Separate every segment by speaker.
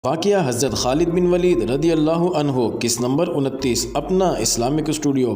Speaker 1: واقعہ حضرت خالد بن ولید رضی اللہ عنہ قسط نمبر 29 اپنا اسلامک اسٹوڈیو۔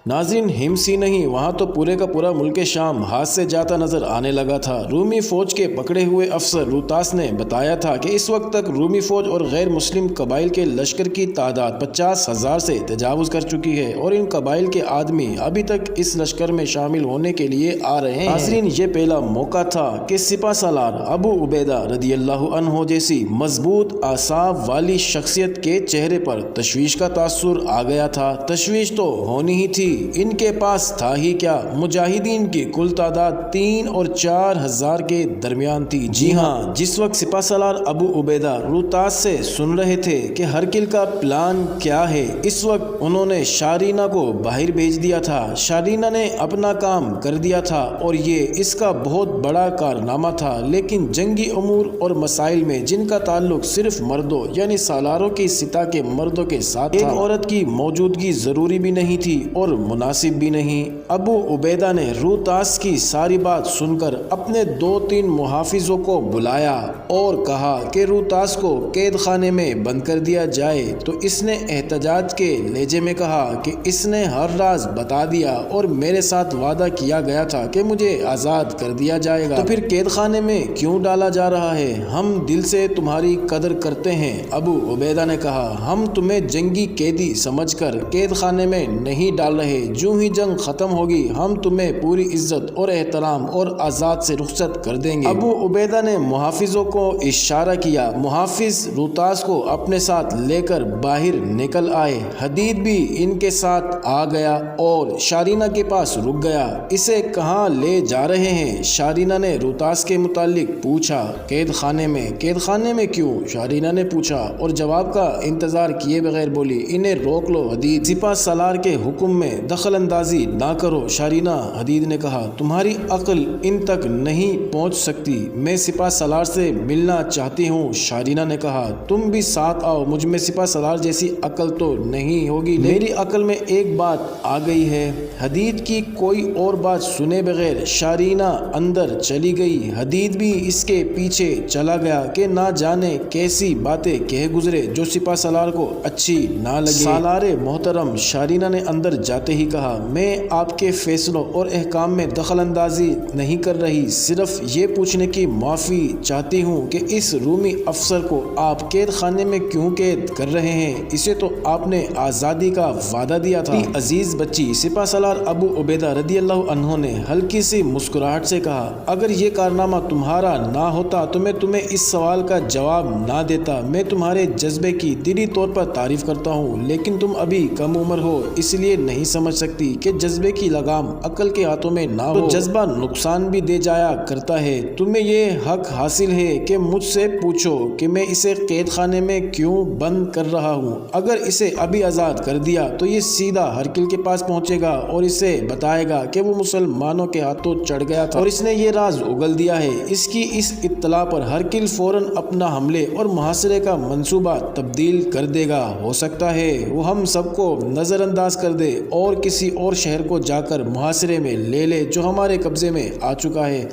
Speaker 1: ناظرین، ہمس ہی نہیں، وہاں تو پورے کا پورا ملک شام ہاتھ سے جاتا نظر آنے لگا تھا۔ رومی فوج کے پکڑے ہوئے افسر روتاس نے بتایا تھا کہ اس وقت تک رومی فوج اور غیر مسلم قبائل کے لشکر کی تعداد 50,000 سے تجاوز کر چکی ہے اور ان قبائل کے آدمی ابھی تک اس لشکر میں شامل ہونے کے لیے آ رہے ہیں۔ ناظرین، یہ پہلا موقع تھا کہ سپہ سالار ابو عبیدہ رضی اللہ عنہ جیسی مضبوط اعصاب والی شخصیت کے چہرے پر تشویش کا تاثر آ گیا تھا۔ تشویش تو ہونی ہی تھی، ان کے پاس تھا ہی کیا؟ مجاہدین کی کل تعداد 3 اور 4 ہزار کے درمیان تھی۔ جی ہاں، جس وقت سپہ سالار ابو عبیدہ روتاس سے سن رہے تھے کہ ہرکل کا پلان کیا ہے، اس وقت انہوں نے شارینہ کو باہر بھیج دیا تھا۔ شارینہ نے اپنا کام کر دیا تھا اور یہ اس کا بہت بڑا کارنامہ تھا، لیکن جنگی امور اور مسائل میں جن کا تعلق صرف مردوں یعنی سالاروں کی سطح کے مردوں کے ساتھ تھا، ایک عورت کی موجودگی ضروری بھی نہیں تھی اور مناسب بھی نہیں۔ ابو عبیدہ نے روتاس کی ساری بات سن کر اپنے 2-3 محافظوں کو بلایا اور کہا کہ روتاس کو قید خانے میں بند کر دیا جائے، تو اس نے احتجاج کے لہجے میں کہا کہ اس نے ہر راز بتا دیا اور میرے ساتھ وعدہ کیا گیا تھا کہ مجھے آزاد کر دیا جائے گا، تو پھر قید خانے میں کیوں ڈالا جا رہا ہے؟ ہم دل سے تمہاری قدر کرتے ہیں۔ ابو عبیدہ نے کہا، ہم تمہیں جنگی قیدی سمجھ کر قید خانے میں نہیں ڈال رہے، جو ہی جنگ ختم ہوگی ہم تمہیں پوری عزت اور احترام اور آزاد سے رخصت کر دیں گے۔ ابو عبیدہ نے محافظوں کو اشارہ کیا، محافظ روتاس کو اپنے ساتھ لے کر باہر نکل آئے۔ حدید بھی ان کے ساتھ آ گیا اور شارینہ کے پاس رک گیا۔ اسے کہاں لے جا رہے ہیں؟ شارینہ نے روتاس کے متعلق پوچھا۔ قید خانے میں۔ قید خانے میں کیوں؟ شارینہ نے پوچھا اور جواب کا انتظار کیے بغیر بولی، انہیں روک لو حدید، سپہ سالار کے حکم میں دخل اندازی نہ کرو۔ شارینہ، حدید نے کہا، تمہاری عقل ان تک نہیں پہنچ سکتی، میں سپہ سالار سے ملنا چاہتی ہوں۔ شارینہ نے کہا، تم بھی ساتھ آؤ، مجھ میں سپہ سالار جیسی عقل تو نہیں ہوگی، میری عقل میں ایک بات آ گئی ہے۔ حدید کی کوئی اور بات سنے بغیر شارینہ اندر چلی گئی۔ حدید بھی اس کے پیچھے چلا گیا کہ نہ جانے کیسی باتیں کہہ گزرے جو سپہ سالار کو اچھی نہ لگے۔ سالار محترم، شارینہ نے اندر جاتے ہی کہا، میں آپ کے فیصلوں اور احکام میں دخل اندازی نہیں کر رہی، صرف یہ پوچھنے کی معافی چاہتی ہوں کہ اس رومی افسر کو آپ قید خانے میں کیوں قید کر رہے ہیں؟ اسے تو آپ نے آزادی کا وعدہ دیا تھا۔ عزیز بچی، سپہ سالار ابو عبیدہ رضی اللہ عنہ نے ہلکی سی مسکراہٹ سے کہا، اگر یہ کارنامہ تمہارا نہ ہوتا تو میں تمہیں اس سوال کا جواب نہ دیتا۔ میں تمہارے جذبے کی دلی طور پر تعریف کرتا ہوں، لیکن تم ابھی کم عمر ہو، اس لیے نہیں سمجھ سکتی کہ جذبے کی لگام عقل کے ہاتھوں میں نہ ہو تو جذبہ نقصان بھی دے جایا کرتا ہے۔ تمہیں یہ حق حاصل ہے کہ مجھ سے پوچھو کہ میں اسے قید خانے میں کیوں بند کر رہا ہوں۔ اگر اسے ابھی آزاد کر دیا تو یہ سیدھا ہرکل کے پاس پہنچے گا اور اسے بتائے گا کہ وہ مسلمانوں کے ہاتھوں چڑھ گیا تھا اور اس نے یہ راز اگل دیا ہے۔ اس کی اس اطلاع پر ہرکل فوراً اپنا حملے اور محاصرے کا منصوبہ تبدیل کر دے گا۔ ہو سکتا ہے وہ ہم سب کو نظر انداز کر دے اور کسی اور شہر کو جا کر محاصرے میں لے لے جو ہمارے قبضے میں آ چکا ہے۔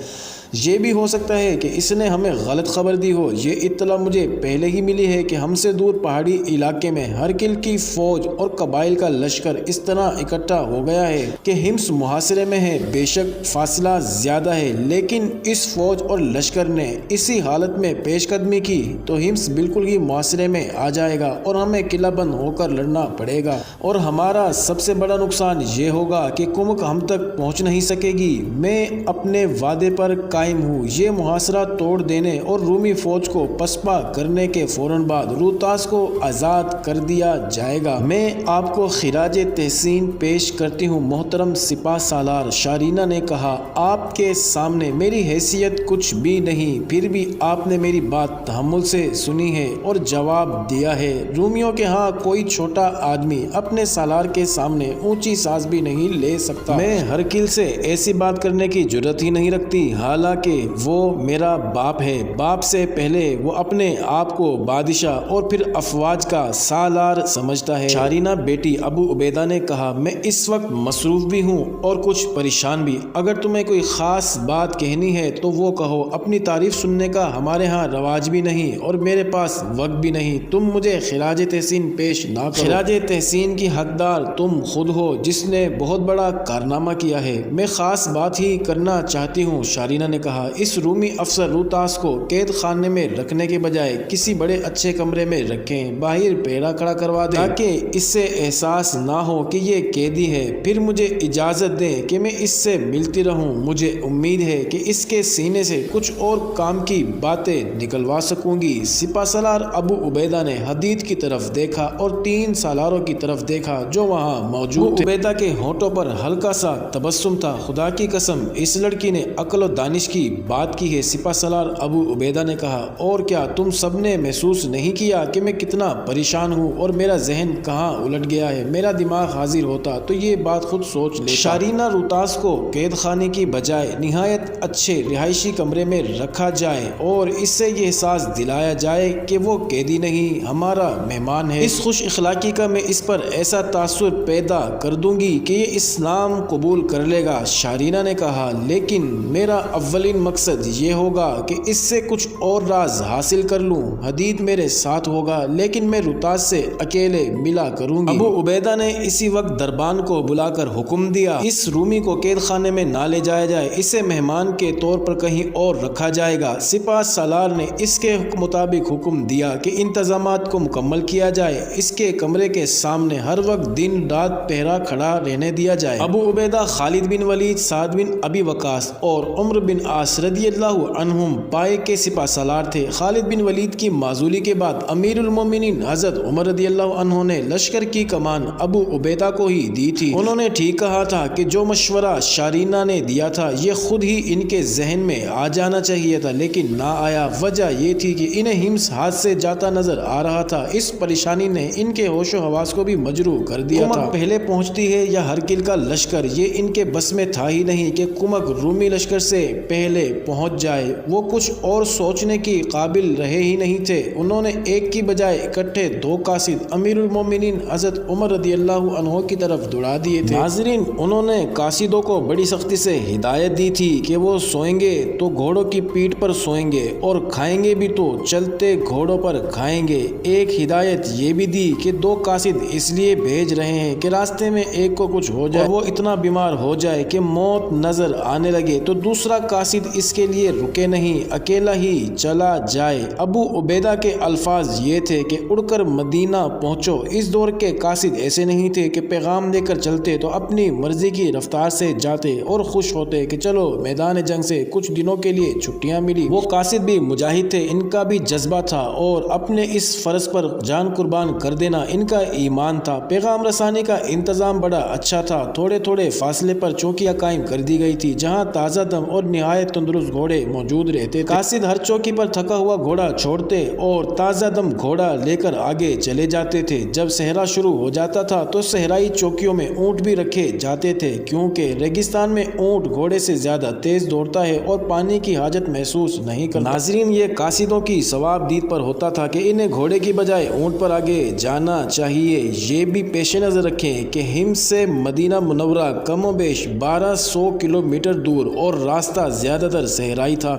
Speaker 1: یہ بھی ہو سکتا ہے کہ اس نے ہمیں غلط خبر دی ہو۔ یہ اطلاع مجھے پہلے ہی ملی ہے کہ ہم سے دور پہاڑی علاقے میں ہرکل کی فوج اور قبائل کا لشکر اس طرح اکٹھا ہو گیا ہے کہ ہمس محاصرے میں ہے۔ بے شک فاصلہ زیادہ ہے، لیکن اس فوج اور لشکر نے اسی حالت میں پیش قدمی کی تو ہمس بالکل ہی محاصرے میں آ جائے گا اور ہمیں قلعہ بند ہو کر لڑنا پڑے گا، اور ہمارا سب سے بڑا نقصان یہ ہوگا کہ کمک ہم تک پہنچ نہیں سکے گی۔ میں اپنے وعدے پر قائم ہوں۔ یہ محاصرہ توڑ دینے اور رومی فوج کو پسپا کرنے کے فوراً بعد روتاس کو آزاد کر دیا جائے گا۔ میں آپ کو خراج تحسین پیش کرتی ہوں محترم سپہ سالار، شارینہ نے کہا، آپ کے سامنے میری حیثیت کچھ بھی نہیں، پھر بھی آپ نے میری بات تحمل سے سنی ہے اور جواب دیا ہے۔ رومیوں کے ہاں کوئی چھوٹا آدمی اپنے سالار کے سامنے اونچی سانس بھی نہیں لے سکتا۔ میں ہرکل سے ایسی بات کرنے کی جرات ہی نہیں رکھتی، حالانکہ حالانکہ وہ میرا باپ ہے، باپ سے پہلے وہ اپنے آپ کو بادشاہ اور پھر افواج کا سالار سمجھتا ہے۔ شارینہ بیٹی، ابو عبیدہ نے کہا، میں اس وقت مصروف بھی ہوں اور کچھ پریشان بھی۔ اگر تمہیں کوئی خاص بات کہنی ہے تو وہ کہو۔ اپنی تعریف سننے کا ہمارے ہاں رواج بھی نہیں اور میرے پاس وقت بھی نہیں۔ تم مجھے خراج تحسین پیش نہ کرو۔ خراج تحسین کی حقدار تم خود ہو جس نے بہت بڑا کارنامہ کیا ہے۔ میں خاص بات ہی کرنا چاہتی ہوں، شارینہ نے کہا۔ اس رومی افسر روتاس کو قید خانے میں رکھنے کے بجائے کسی بڑے اچھے کمرے میں رکھیں، باہر پیڑا کھڑا کروا دیں تاکہ اس سے احساس نہ ہو کہ یہ قیدی ہے، پھر مجھے اجازت دیں کہ میں اس سے ملتی رہوں۔ مجھے امید ہے کہ اس کے سینے سے کچھ اور کام کی باتیں نکلوا سکوں گی۔ سپہ سالار ابو عبیدہ نے حدید کی طرف دیکھا اور 3 سالاروں کی طرف دیکھا جو وہاں موجود تھے۔ ابو عبیدہ کے ہونٹوں پر ہلکا سا تبسم تھا۔ خدا کی قسم، اس لڑکی نے عقل و دانش کی بات کی ہے، سپہ سالار ابو عبیدہ نے کہا۔ اور کیا تم سب نے محسوس نہیں کیا کہ میں کتنا پریشان ہوں اور میرا ذہن کہاں الٹ گیا ہے؟ میرا دماغ حاضر ہوتا تو یہ بات خود سوچ لیتا۔ شارینہ روتاس کو قید خانے کی بجائے نہایت اچھے رہائشی کمرے میں رکھا جائے اور اس سے یہ احساس دلایا جائے کہ وہ قیدی نہیں، ہمارا مہمان ہے۔ اس خوش اخلاقی کا میں اس پر ایسا تاثر پیدا کر دوں گی کہ یہ اسلام قبول کر لے گا، شارینہ نے کہا۔ لیکن میرا اولین مقصد یہ ہوگا کہ اس سے کچھ اور راز حاصل کر لوں۔ حدید میرے ساتھ ہوگا لیکن میں روتاس سے اکیلے ملا کروں گی۔ ابو عبیدہ نے اسی وقت دربان کو بلا کر حکم دیا، اس رومی کو قید خانے میں نہ لے جایا جائے، اسے مہمان کے طور پر کہیں اور رکھا جائے گا۔ سپہ سالار نے اس کے مطابق حکم دیا کہ انتظامات کو مکمل کیا جائے، اس کے کمرے کے سامنے ہر وقت دن رات پہرا کھڑا رہنے دیا جائے۔ ابو عبیدہ خالد بن ولید، سعد بن ابی وقاص اور عمر بن عاص رضی اللہ عنہم پائے کے سپہ سالار تھے۔ خالد بن ولید کی معزولی کے بعد امیر المومنین حضرت عمر رضی اللہ عنہ نے لشکر کی کمان ابو عبیدہ کو ہی دی تھی۔ انہوں نے ٹھیک کہا تھا کہ جو مشورہ شارینہ نے دیا تھا یہ خود ہی ان کے ذہن میں آ جانا چاہیے تھا، لیکن نہ آیا۔ وجہ یہ تھی کہ انہیں ہمس ہاتھ سے جاتا نظر آ رہا تھا۔ اس پریشانی نے ان کے ہوش و حواس کو بھی مجروح کر دیا تھا۔ کمک پہلے پہنچتی ہے یا ہرکل کا لشکر، یہ ان کے بس میں تھا ہی نہیں کہ کمک رومی لشکر سے پہلے پہنچ جائے۔ وہ کچھ اور سوچنے کی قابل رہے ہی نہیں تھے۔ انہوں نے ایک کی بجائے اکٹھے 2 قاصد امیر المومنین حضرت عمر رضی اللہ عنہ کی طرف دوڑا دیے تھے۔ ناظرین، انہوں نے قاصدوں کو بڑی سختی سے ہدایت دی تھی کہ وہ سوئیں گے تو گھوڑوں کی پیٹھ پر سوئیں گے اور کھائیں گے بھی تو چلتے گھوڑوں پر کھائیں گے۔ ایک ہدایت یہ بھی دی کہ 2 قاصد اس لیے بھیج رہے ہیں کہ راستے میں ایک کو کچھ ہو جائے اور وہ اتنا بیمار ہو جائے کہ موت نظر آنے لگے تو دوسرا قاصد اس کے لیے رکے نہیں، اکیلا ہی چلا جائے۔ ابو عبیدہ کے الفاظ یہ تھے کہ اڑ کر مدینہ پہنچو۔ اس دور کے قاصد ایسے نہیں تھے کہ پیغام دے کر چلتے تو اپنی مرضی کی رفتار سے جاتے اور خوش ہوتے کہ چلو میدان جنگ سے کچھ دنوں کے لیے چھٹیاں ملی۔ وہ قاصد بھی مجاہد تھے، ان کا بھی جذبہ تھا اور اپنے اس فرض پر جان قربان کر دینا ان کا ایمان تھا۔ پیغام رسانی کا انتظام بڑا اچھا تھا۔ تھوڑے تھوڑے فاصلے پر چوکیاں قائم کر دی گئی تھی جہاں تازہ دم اور نہایت تندرست گھوڑے موجود رہتے تھے۔ قاصد ہر چوکی پر تھکا ہوا گھوڑا چھوڑتے اور تازہ دم گھوڑا لے کر آگے چلے جاتے تھے۔ جب صحرا شروع ہو جاتا تھا تو صحرائی چوکیوں میں اونٹ بھی رکھے جاتے تھے کیونکہ ریگستان میں اونٹ گھوڑے سے زیادہ تیز دوڑتا ہے اور پانی کی حاجت محسوس نہیں کرتا۔ ناظرین، یہ قاصدوں کی ثواب دید پر ہوتا تھا کہ انہیں گھوڑے کی بجائے اونٹ پر آگے جانا چاہیے۔ یہ بھی پیش نظر رکھیں کہ حمص سے مدینہ منورہ کم و بیش 1200 کلومیٹر دور اور راستہ زیادہ تر صحرائی تھا۔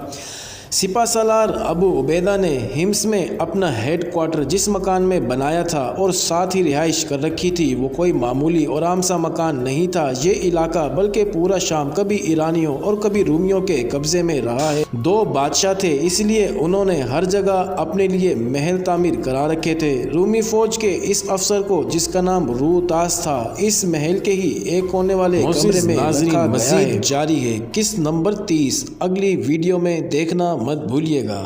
Speaker 1: سپہ سالار ابو عبیدہ نے حمص میں اپنا ہیڈ کوارٹر جس مکان میں بنایا تھا اور ساتھ ہی رہائش کر رکھی تھی وہ کوئی معمولی اور عام سا مکان نہیں تھا۔ یہ علاقہ بلکہ پورا شام کبھی ایرانیوں اور کبھی رومیوں کے قبضے میں رہا ہے۔ 2 بادشاہ تھے، اس لیے انہوں نے ہر جگہ اپنے لیے محل تعمیر کرا رکھے تھے۔ رومی فوج کے اس افسر کو جس کا نام روتاس تھا اس محل کے ہی ایک ہونے والے کمرے میں رکھا گیا ہے۔ جاری ہے قسط نمبر 30 اگلی ویڈیو میں دیکھنا مت بھولیے گا۔